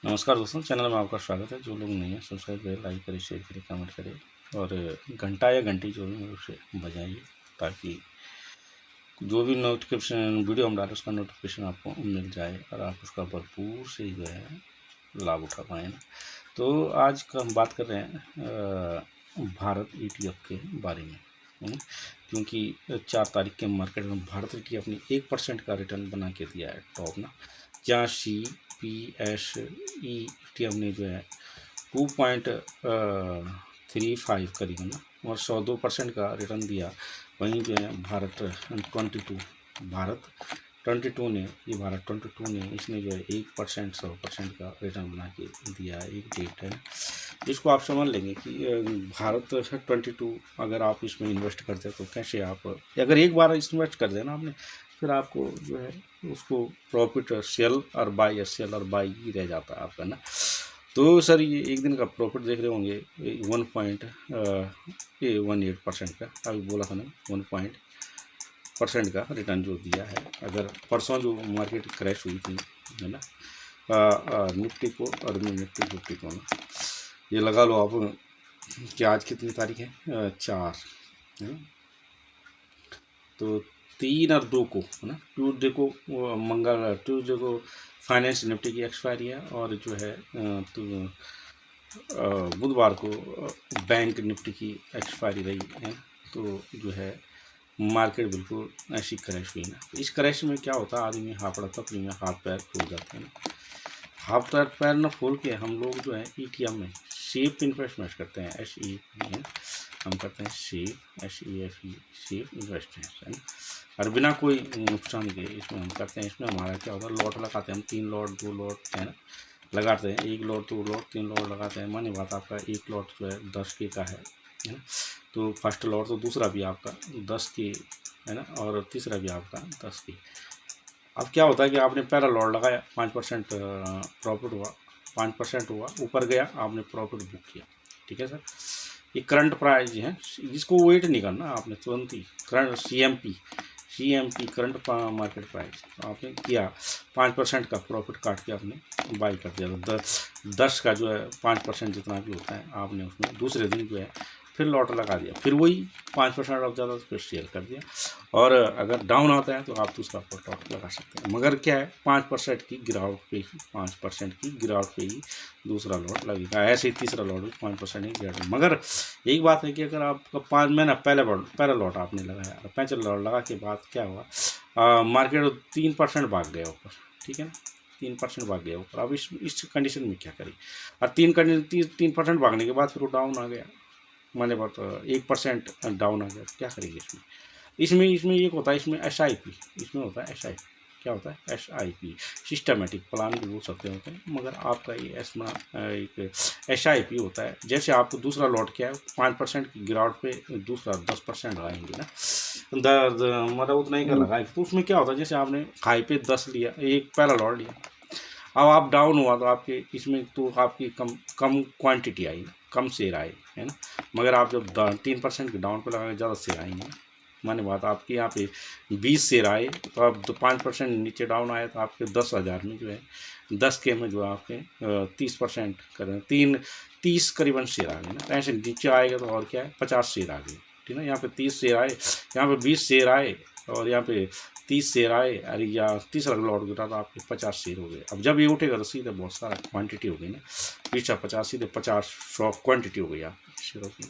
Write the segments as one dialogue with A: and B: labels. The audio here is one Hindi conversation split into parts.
A: नमस्कार दोस्तों, चैनल में आपका स्वागत है। जो लोग नहीं हैं सब्सक्राइब करें, लाइक करें, शेयर करें, कमेंट करें और घंटा या घंटी जो भी है उसे बजाइए ताकि जो भी नोटिफिकेशन वीडियो हम डालें उसका नोटिफिकेशन आपको मिल जाए और आप उसका भरपूर से जो है लाभ उठा पाएँ ना। तो आज का हम बात कर रहे हैं भारत ETF के बारे में, क्योंकि 4 तारीख के मार्केट में भारत ETF ने 1% का रिटर्न बना के दिया है टॉप ना, जहाँ CPSE ETF ने जो है 2.35 करीबन ना और 102% का रिटर्न दिया। वहीं जो है भारत 22 ने भारत 22 ने इसने जो है 1% 100% का रिटर्न बना के दिया है। एक डेट है इसको आप समझ लेंगे कि भारत 22 अगर आप इसमें इन्वेस्ट करते हैं तो कैसे आप अगर एक बार इन्वेस्ट कर देना आपने, फिर आपको जो है उसको प्रॉफिट सेल और बाई ही रह जाता है आपका ना। तो सर ये एक दिन का प्रॉफिट देख रहे होंगे 1.18% का, अभी बोला था ना 1% का रिटर्न जो दिया है। अगर परसों जो मार्केट क्रैश हुई थी है ना निफ्टी को और निफ्टी 50 को ना, ये लगा लो आप कि आज कितनी तारीख है 4 है ना, तो 3 और 2 को है ना, ट्यूसडे को ट्यूसडे को फाइनेंस निफ्टी की एक्सपायरी है और जो है तो बुधवार को बैंक निफ्टी की एक्सपायरी रही है। तो जो है मार्केट बिल्कुल ऐसी क्रैश हुई ना। इस क्रैश में क्या होता है, आदमी हाफड़ा तफड़ी में हाथ पैर फूल जाते हैं ना। हाथ पैर न फूल के हम लोग जो है ETF में सेफ इन्वेस्टमेंट करते हैं, SEF हम करते हैं सेफ इन्वेस्टमेंट है ना, और बिना कोई नुकसान के इसमें हम करते हैं। इसमें हमारा क्या होता है, लॉट लगाते हैं हम 3 लॉट 2 लॉट है ना लगाते हैं, 1 लॉट 2 लॉट 3 लॉट लगाते हैं। मानी बात आपका एक लॉट जो है 10 के का है ना, तो फर्स्ट लॉट तो दूसरा भी आपका 10 के है ना और तीसरा भी आपका 10 के। अब क्या होता है कि आपने पहला लॉट लगाया 5% प्रॉफिट हुआ, 5% हुआ ऊपर गया, आपने प्रॉफिट बुक किया, ठीक है सर। ये करंट प्राइस है, इसको वेट नहीं करना आपने, तुरंत ही current CMP current market price आपने किया, 5% का प्रॉफिट काट के आपने बाई कर दिया। तो 10 का जो है 5% जितना भी होता है आपने उसमें दूसरे दिन जो है फिर लॉट लगा दिया, फिर वही 5% ऑफ ज़्यादा फिर सेल कर दिया। और अगर डाउन आता है तो आप दूसरा लॉट लगा सकते हैं, मगर क्या है 5% की गिरावट पे ही 5% की गिरावट पे ही दूसरा लॉट लगेगा। ऐसे ही तीसरा लॉट भी 5% ही गिरावट। मगर एक बात है कि अगर आपका 5 महीना पहला लॉट आपने लगाया, 5 लॉट लगा के बाद क्या हुआ, मार्केट 3% भाग गया ऊपर, ठीक है ना, 3% भाग गया ऊपर। अब इस कंडीशन में क्या करें, और 3% भागने के बाद फिर वो डाउन आ गया, मैंने बात 1% डाउन आ गया, क्या करेंगे इसमें। इसमें एक होता है, इसमें SIP, इसमें होता है SIP, क्या होता है SIP, सिस्टमेटिक प्लान भी बोल सकते होते हैं, मगर आपका ये इसमें एक SIP होता है। जैसे आपको दूसरा लॉट क्या है 5% की गिरावट पे दूसरा 10% लगाएंगे ना, मतलब उतना ही का लगाएंगे, तो उसमें क्या होता है, जैसे आपने हाई पे 10 लिया, एक पहला लॉट लिया, अब आप डाउन हुआ तो आपके इसमें तो आपकी कम क्वांटिटी आई, कम शेयर आए है ना, मगर आप जब 3% के डाउन पे लगाएंगे ज़्यादा शेयर आएंगे। माने बात आपके यहाँ पे 20 शेयर आए, तो आप 5% नीचे डाउन आए तो आपके 10,000 में जो है 10 के में जो है आपके 30% करें 30 करीबन शेयर आ गए ना। ऐसे नीचे आएगा तो और क्या है 50 शेयर आ गए, ठीक है ना। यहाँ पे 30 शेयर आए, यहाँ पे 20 शेयर आए और यहाँ पे 30 शेयर आए, अरे या तीसरा लॉट गिरा तो आपके 50 शेयर हो गए। अब जब ये उठेगा तो सीधे बहुत सारा क्वांटिटी हो गई ना, पीछा 50 सीधे 50 क्वांटिटी हो गई आप शेयरों की।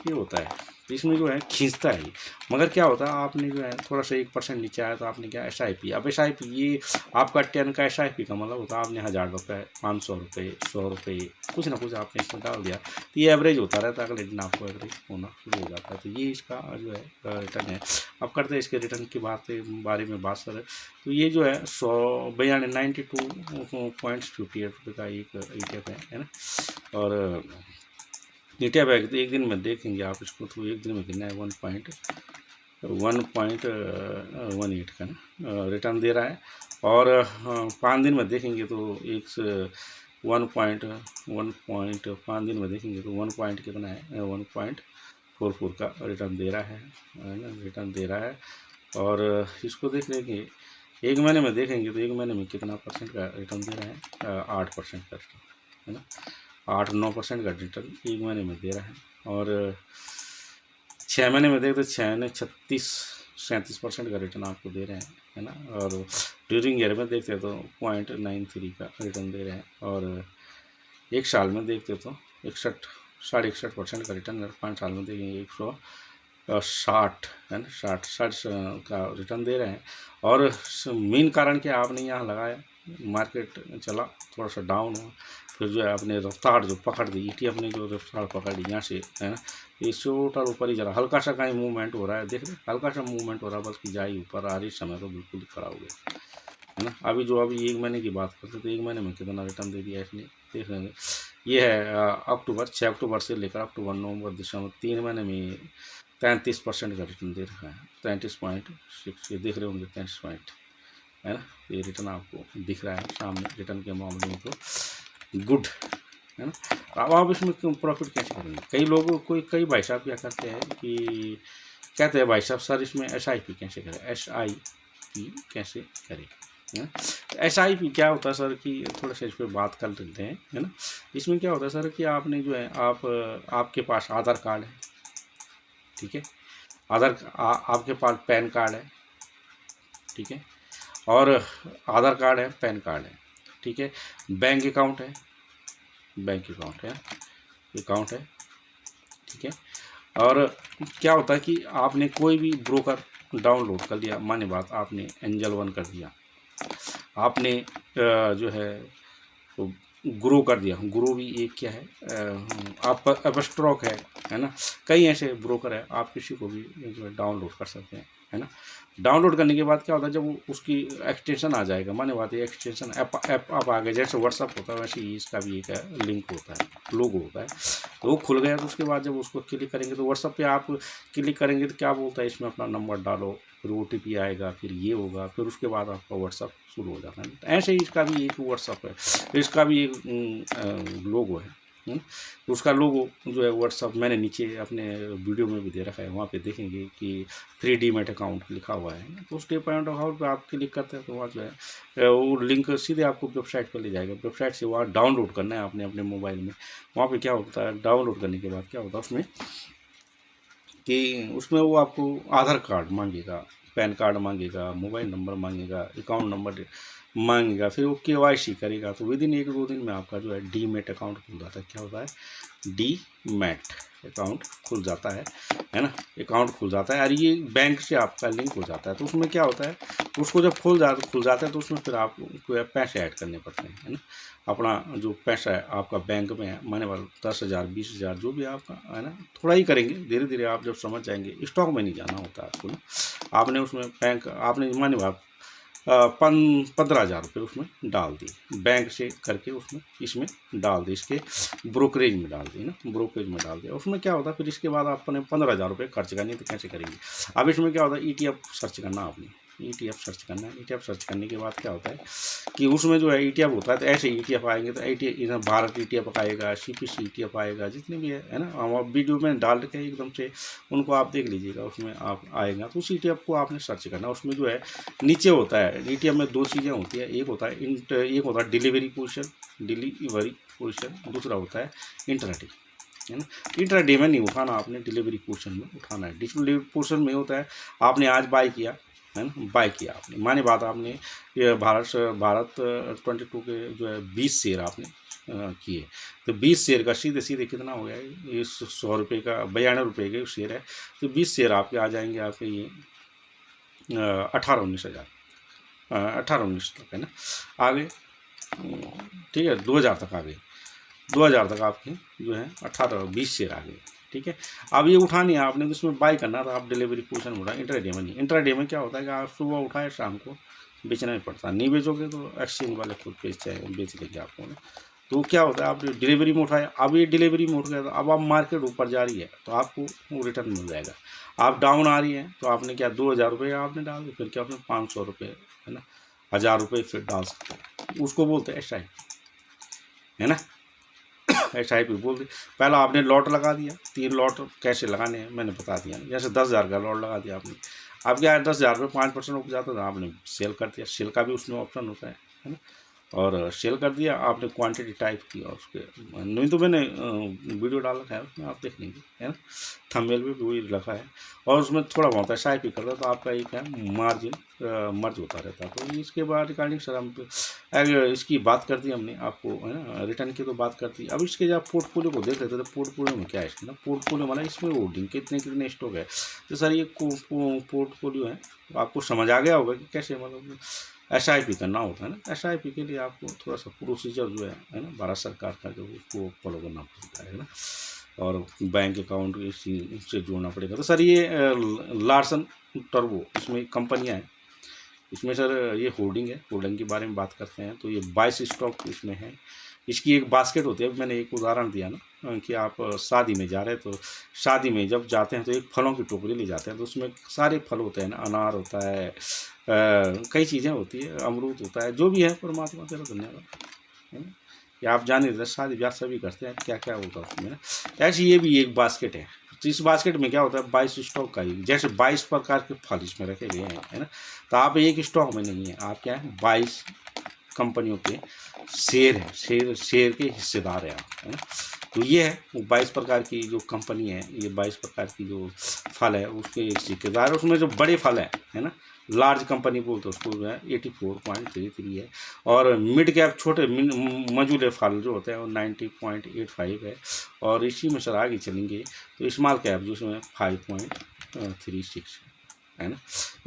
A: ये होता है, तो इसमें जो है खींचता है। मगर क्या होता है, आपने जो है थोड़ा सा 1% नीचे आया तो आपने क्या SIP, अब SIP ये आपका 10 का SIP का मतलब होता है आपने 1000 रुपये 500 रुपये 100 रुपये कुछ ना कुछ आपने इसमें डाल दिया, तो ये एवरेज होता रहता है, अगले दिन आपको एवरेज होना शुरू हो जाता है। तो ये इसका जो है रिटर्न है। अब करते हैं इसके रिटर्न की बारे में बात करें, तो ये जो है 92.58 रुपये का एक ETF है ना। और ETF है, एक दिन में देखेंगे आप इसको तो एक दिन में कितना है 1.18 का ना रिटर्न दे रहा है। और 5 दिन में देखेंगे तो एक 5 दिन में देखेंगे तो 1 पॉइंट कितना है 1.44 का रिटर्न दे रहा है ना, रिटर्न दे रहा है। और इसको देख लेंगे एक महीने में देखेंगे तो एक महीने में कितना परसेंट का रिटर्न दे रहा है, 8% का रिटर्न, है ना, 8-9% का रिटर्न एक महीने में दे रहा है। और 6 महीने में देखते तो 6 महीने 36-37% का रिटर्न आपको दे रहे हैं, है ना। और ड्यूरिंग ईयर में देखते तो 0.93 का रिटर्न दे रहे हैं। और एक साल में देखते तो 61-61.5% का रिटर्न, 5 साल में देखेंगे 160, है ना, 60 का रिटर्न दे रहे हैं। और मेन कारण क्या आपने यहाँ लगाया, मार्केट चला थोड़ा सा डाउन हुआ, फिर जो है आपने रफ्तार जो पकड़ दी, ETF ने जो रफ्तार पकड़ी यहाँ से, है ना, ये टोटल ऊपर ही जरा हल्का सा कहीं मूवमेंट हो रहा है, देख रहे हल्का सा मूवमेंट हो रहा है, बल्कि जाए ऊपर आ रही समय तो बिल्कुल खड़ा हो गया, है ना। अभी एक महीने की बात करते तो एक महीने में कितना रिटर्न दे दिया इसने, देख लेंगे। ये है अक्टूबर, 6 अक्टूबर से लेकर अक्टूबर, नवंबर, दिसंबर, 3 महीने में 33% का रिटर्न दे रखा है, 33.6, ये देख रहे होंगे 33 पॉइंट, है ना। ये रिटर्न आपको दिख रहा है सामने, रिटर्न के मामले में तो गुड, है ना। अब आप इसमें प्रॉफिट कैसे करेंगे, कई लोगों को, कई भाई साहब क्या करते हैं कि कहते हैं भाई साहब सर इसमें SIP कैसे करें, SIP कैसे करें, है ना। SIP क्या होता है सर कि थोड़ा सा इस पर बात कर लेते हैं, है ना। इसमें क्या होता है सर कि आपने जो है आपके पास आधार कार्ड है, ठीक है, आपके पास पैन कार्ड है, ठीक है, और आधार कार्ड है, पैन कार्ड है, ठीक है, बैंक अकाउंट है, अकाउंट है, ठीक है। और क्या होता है कि आपने कोई भी ब्रोकर डाउनलोड कर लिया, माने बात आपने एंजल वन कर दिया, आपने जो है ग्रो कर दिया, ग्रो भी एक क्या है, आप अपस्ट्रॉक है ना, कई ऐसे ब्रोकर है, आप किसी को भी जो है डाउनलोड कर सकते हैं, है ना। डाउनलोड करने के बाद क्या होता है, जब उसकी एक्सटेंशन आ जाएगा, माने बात है एक्सटेंशन ऐप आप आ गए, जैसे व्हाट्सअप होता है वैसे ही इसका भी एक है, लिंक होता है, लोगो होता है, तो वो खुल गया। तो उसके बाद जब उसको क्लिक करेंगे तो व्हाट्सअप पे आप क्लिक करेंगे तो क्या बोलता है, इसमें अपना नंबर डालो, फिर OTP आएगा, फिर ये होगा, फिर उसके बाद आपका व्हाट्सअप शुरू हो जाता है। तो ऐसे ही इसका भी एक व्हाट्सअप है, इसका भी एक लोगो है, तो उसका लोगो जो है व्हाट्सअप, मैंने नीचे अपने वीडियो में भी दे रखा है, वहाँ पे देखेंगे कि 3 डीमैट अकाउंट लिखा हुआ है। तो उस डीमैट अकाउंट पे आप क्लिक करते हैं तो वहाँ जो है वो लिंक सीधे आपको वेबसाइट पर ले जाएगा, वेबसाइट से वहाँ डाउनलोड करना है आपने अपने मोबाइल में। वहाँ पे क्या होता है, डाउनलोड करने के बाद क्या होता है उसमें कि उसमें वो आपको आधार कार्ड मांगेगा, पैन कार्ड मांगेगा, मोबाइल नंबर मांगेगा, अकाउंट नंबर मांगेगा, फिर वो KYC करेगा। तो विदिन 1-2 दिन में आपका जो है डीमैट अकाउंट खुल जाता है। क्या होता है, डीमैट अकाउंट खुल जाता है ना, अकाउंट खुल जाता है और ये बैंक से आपका लिंक हो जाता है। तो उसमें क्या होता है, उसको जब खुल जाता है तो उसमें फिर आपको पैसे ऐड करने पड़ते हैं, है ना। अपना जो पैसा है आपका बैंक में है, माने वाला 10,000 20,000 जो भी आपका है ना, थोड़ा ही करेंगे, धीरे धीरे आप जब समझ जाएंगे। स्टॉक में नहीं जाना होता आपको ना, आपने उसमें बैंक आपने माने आप 15,000 रुपये उसमें डाल दिए, बैंक से करके उसमें इसमें डाल दिए, इसके ब्रोकरेज में डाल दिए ना, ब्रोकरेज में डाल दिया। उसमें क्या होता है, फिर इसके बाद आपने 15,000 रुपये खर्च करने, तो कैसे करेंगे। अब इसमें क्या होता है, ETF सर्च करना, आपने ETF सर्च करना है। ETF सर्च करने के बाद क्या होता है कि उसमें जो है ETF होता है, तो ऐसे ETF आएंगे, तो ETF भारत ETF आएगा, CPC ETF आएगा, जितने भी है ना, हम वीडियो में डाल रखे हैं एकदम से, उनको आप देख लीजिएगा, उसमें आप आएगा तो उस ETF को आपने सर्च करना। उसमें जो है नीचे होता है, ETF में 2 चीज़ें होती है, एक होता है डिलीवरी पोजीशन, दूसरा होता है इंट्राडे, है ना। इंट्राडे में नहीं उठाना, आपने डिलीवरी पोजीशन में उठाना है। डिलीवरी पोजीशन में होता है आपने आज बाय किया, है ना, बाय किया आपने, माने बात आपने ये भारत 22 के जो है 20 शेयर आपने किए, तो 20 शेयर का सीधे सीधे कितना हो गया, ये 100 रुपये का 92 रुपये के शेयर है, तो 20 शेयर आपके आ जाएंगे आपके ये 18-19 हज़ार, 18-19 तक, है ना, आगे, ठीक है, 2,000 तक आ गए, 2,000 तक आपके जो है 18-20 शेयर आ गए, ठीक है। अब ये उठानी है आपने, तो इसमें बाय करना, तो आप डिलीवरी पोजीशन में उठाए, इंट्राडे में नहीं। इंट्राडे में क्या होता है कि आप सुबह उठाए शाम को बेचना ही पड़ता है, नहीं बेचोगे तो एक्सचेंज वाले खुद बेच लेंगे आपको ना। तो क्या होता है, आप डिलीवरी में उठाए, अब ये डिलीवरी में उठ गया, तो अब आप मार्केट ऊपर जा रही है तो आपको वो रिटर्न मिल जाएगा। आप डाउन आ रही है तो आपने क्या 2,000 रुपये आपने डाल दिए, फिर क्या उसमें 500 रुपये, है ना, 1,000 रुपये फिर डाल सकते हैं, उसको बोलते हैं SIP, है ना। SIP बोल दी। पहला आपने लॉट लगा दिया, 3 लॉट कैसे लगाने हैं मैंने बता दिया, जैसे 10,000 का लॉट लगा दिया आपने। आपके 10,000 रुपये 5% रुक जाता था, आपने सेल कर दिया, सेल का भी उसमें ऑप्शन होता है ना, और सेल कर दिया आपने, क्वांटिटी टाइप की, और उसके नहीं तो मैंने वीडियो डाल रखा है उसमें, आप देख लेंगे, है ना, थंबनेल में भी वही रखा है, और उसमें थोड़ा बहुत ऐसा ही करता तो आपका ये क्या मार्जिन मर्ज होता रहता। तो इसके बाद रिगार्डिंग सर हम इसकी बात कर दी हमने आपको, है ना, रिटर्न की तो बात कर दी। अब इसके जब पोर्टफोलियो को देख लेते तो पोर्टफोलियो में क्या है इसके ना, पोर्टफोलियो मतलब इसमें होल्डिंग कितने कितने स्टॉक है। तो सर ये पोर्टफोलियो है, तो आपको समझ आ गया होगा कि कैसे मतलब SIP करना होता है ना। SIP के लिए आपको थोड़ा सा प्रोसीजर जो है ना, भारत सरकार का जो उसको फॉलो करना पड़ता है ना, और बैंक अकाउंट इससे जोड़ना पड़ेगा। तो सर ये लार्सन टर्बो इसमें कंपनियां हैं, इसमें सर ये होल्डिंग है, होल्डिंग के बारे में बात करते हैं तो ये 22 स्टॉक इसमें है। इसकी एक बास्केट होती है, मैंने एक उदाहरण दिया ना कि आप शादी में जा रहे हैं, तो शादी में जब जाते हैं तो एक फलों की टोकरी ले जाते हैं, तो उसमें सारे फल होते हैं ना, अनार होता है, कई चीज़ें होती है, अमरूद होता है, जो भी है परमात्मा तेरा धन्यवाद, है ना। या आप जान नहीं, शादी ब्याह सभी करते हैं, क्या क्या होता है उसमें ना। ऐसे ये भी एक बास्केट है, तो इस बास्केट में क्या होता है 22 स्टॉक का ही, जैसे 22 प्रकार के फल इसमें रखे गए हैं, है ना। तो आप एक स्टॉक में नहीं है, आप क्या है 22 कंपनियों के शेयर है, शेयर के हिस्सेदार है आप, है ना। तो ये है वो 22 प्रकार की जो कंपनी है, ये 22 प्रकार की जो फल है उसके एक ठेकेदार, उसमें जो बड़े फल है ना, लार्ज कंपनी बोलते हैं उसको, जो है 84.33 है, और मिड कैप छोटे मजूले फल जो होते हैं वो 90.85 है, और इसी में सर आगे चलेंगे तो स्मॉल कैप जो उसमें 5.36 है ना,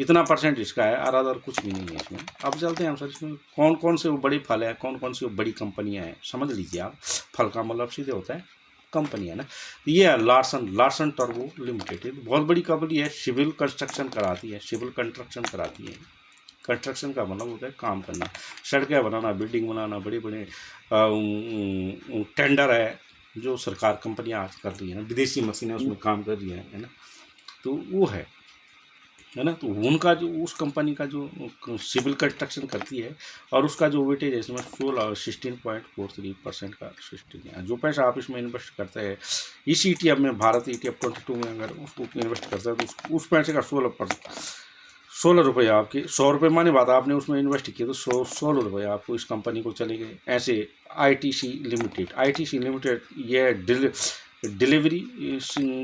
A: इतना परसेंट इसका है, और अदर कुछ भी नहीं है इसमें। अब चलते हैं हम सर इसमें कौन कौन से वो बड़े फल है, कौन कौन सी वो बड़ी कंपनियां हैं, समझ लीजिए आप। फल का मतलब सीधे होता है कंपनी, है ना। ये है लार्सन टर्बो लिमिटेड, बहुत बड़ी कंपनी है, सिविल कंस्ट्रक्शन कराती है, सिविल कंस्ट्रक्शन कराती है। कंस्ट्रक्शन का मतलब होता है काम करना, सड़कें बनाना, बिल्डिंग बनाना, बड़े बड़े टेंडर है जो सरकार कंपनियां आज कर रही है ना, विदेशी मशीनें उसमें काम कर रही है ना, तो वो है ना। तो उनका जो उस कंपनी का जो सिविल कंस्ट्रक्शन करती है, और उसका जो वेटेज है इसमें 16.43% का 16 है। जो पैसा आप इसमें इन्वेस्ट करते हैं इस ETF में, भारत ETF 22 में अगर उसको इन्वेस्ट करते हैं तो उस पैसे का 16 रुपये आपके, 100 रुपये माने बात आपने उसमें इन्वेस्ट किए तो 16 रुपये आपको इस कंपनी को चले गए। ऐसे ITC लिमिटेड ये डिलीवरी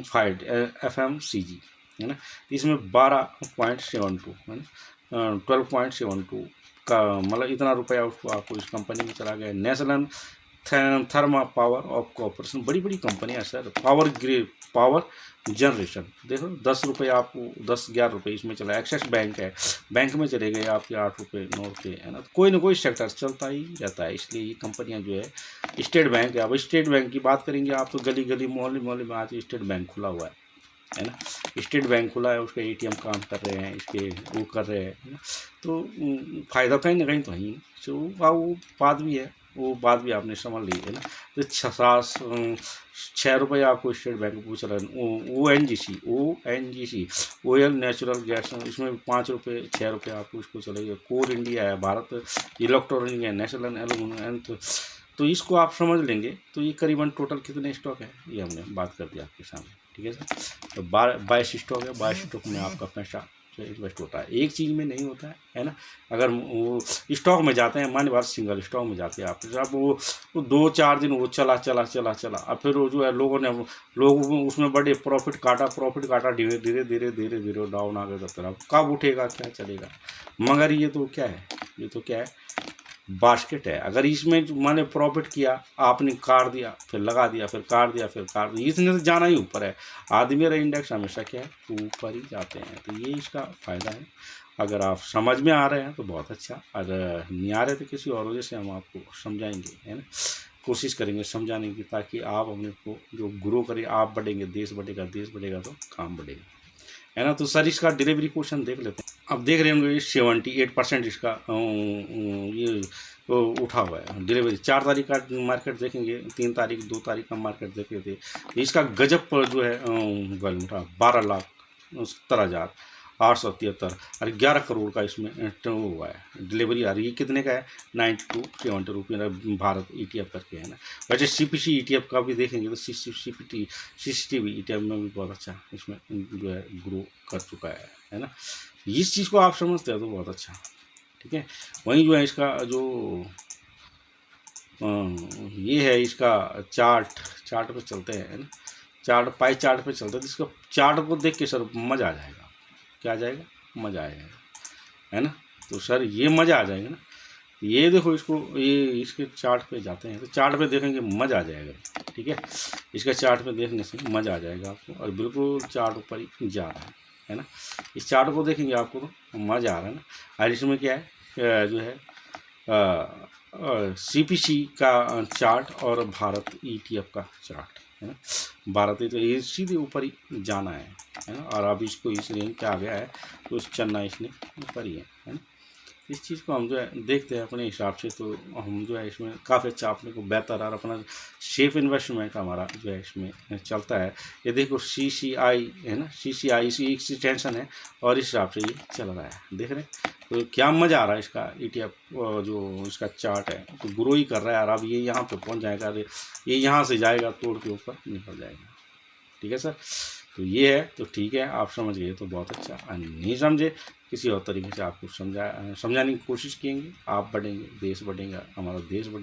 A: फाइड FMCG है ना, इसमें 12.72 है ना, 12.72 का मतलब इतना रुपया उसको आपको इस कंपनी में चला गया। नेशनल थर्मा पावर ऑफ कॉर्पोरेशन, बड़ी बड़ी कंपनी है सर, पावर जनरेशन, देखो 10 रुपये आपको 10-11 रुपये इसमें चला। एक्सिस बैंक है, बैंक में चले गए आपके 8 रुपये 9 रुपये, है ना। तो कोई ना कोई सेक्टर चलता ही रहता है, इसलिए ये कंपनियां जो है, स्टेट बैंक है, अब स्टेट बैंक की बात करेंगे आप तो गली गली मोहल्ले मोहल्ले में आज स्टेट बैंक खुला हुआ है ना। स्टेट बैंक खुला है, उसके ATM काम कर रहे हैं, इसके वो कर रहे हैं, है ना। तो फ़ायदा कहीं ना कहीं तो है ही, तो वो बात भी है, वो बात भी आपने समझ ली है ना। तो 6 रुपये आपको स्टेट बैंक को चला। ONGC ऑयल नेचुरल गैस, इसमें 5 रुपये 6 रुपये आपको इसको चलेगा। कोल इंडिया है, भारत इलेक्ट्रॉनिक है, नेशनल एलुमिनियम, तो इसको आप समझ लेंगे। तो ये करीबन टोटल कितने स्टॉक है ये हमने बात कर दिया आपके सामने, ठीक है सर। तो 22 स्टॉक है, 22 स्टॉक में आपका पैसा जो इन्वेस्ट होता है, एक चीज़ में नहीं होता है ना। अगर वो स्टॉक में जाते हैं, माने बात सिंगल स्टॉक में जाते हैं आप, जब वो 2-4 दिन वो चला, अब फिर वो जो है लोगों उसमें बड़े प्रॉफिट काटा, धीरे धीरे डाउन आ गया, तब कब उठेगा, क्या चलेगा। मगर ये तो क्या है बास्केट है। अगर इसमें माने प्रॉफिट किया, आपने काट दिया, फिर लगा दिया, फिर काट दिया, इसने तो जाना ही ऊपर है। आदमी और इंडेक्स हमेशा क्या है, ऊपर ही जाते हैं। तो ये इसका फ़ायदा है। अगर आप समझ में आ रहे हैं तो बहुत अच्छा, अगर नहीं आ रहे तो किसी और वजह से हम आपको समझाएंगे, है ना। कोशिश करेंगे समझाने की, ताकि आप अपने को जो ग्रो करें, आप बढ़ेंगे, देश बढ़ेगा तो काम बढ़ेगा, है ना। तो सर इसका डिलीवरी पोर्शन देख लेते हैं। अब देख रहे होंगे 78% इसका ये उठा हुआ है डिलीवरी। 4 तारीख का मार्केट देखेंगे, 3 तारीख 2 तारीख का मार्केट देखे थे, तो इसका गजब पर जो है वॉल्यूम था 12,70,000, 873 और 11 करोड़ का इसमें तो हुआ है डिलीवरी आ रही है। कितने का है? 92 70 रुपये भारत ETF करके है ना। वैसे CPC ETF का भी देखेंगे तो CCTV ETF में भी बहुत अच्छा इसमें जो है ग्रो कर चुका है ना। इस चीज़ को आप समझते हैं तो बहुत अच्छा, ठीक है। वहीं जो है इसका जो ये है इसका चार्ट पे चलते हैं ना, पाई चार्ट पे चलते हैं तो इसका चार्ट को देख के सर मज़ा आ जाएगा। क्या आ जाएगा? मज़ा आ जाएगा, है ना। तो सर ये मज़ा आ जाएगा ना। ये देखो इसको, ये इसके चार्ट पे जाते हैं तो चार्ट पे देखेंगे मज़ा आ जाएगा, ठीक है। इसका चार्ट पे देखने से मज़ा आ जाएगा आपको, और बिल्कुल चार्ट ऊपर ही जा रहा है ना। इस चार्ट को देखेंगे आपको तो मज़ा आ रहा है ना। और इसमें क्या है जो है CPC का चार्ट और भारत ETF का चार्ट है ना। भारत तो ये सीधे ऊपर ही जाना है ना। और अब इसको इस रेंज क्या आ गया है तो चलना इसने ऊपर ही है ना। इस चीज़ को हम जो है देखते हैं अपने हिसाब से, तो हम जो है इसमें काफ़ी अच्छा अपने को बेहतर और अपना सेफ इन्वेस्टमेंट हमारा जो है इसमें चलता है। ये देखो CCI है ना, CCI इसी एक्सटेंशन है और इस हिसाब से ये चल रहा है, देख रहे हैं। तो क्या मज़ा आ रहा है इसका ETF जो इसका चार्ट है तो ग्रो ही कर रहा है। और अब ये यहाँ पे पहुँच जाएगा, ये यहाँ से जाएगा तोड़ के ऊपर निकल जाएगा, ठीक है सर। तो ये है, तो ठीक है, आप समझ गए तो बहुत अच्छा, और नहीं समझे किसी और तरीके से आपको समझाने की कोशिश करेंगे, आप बढ़ेंगे, देश बढ़ेगा, हमारा देश बढ़ेगा।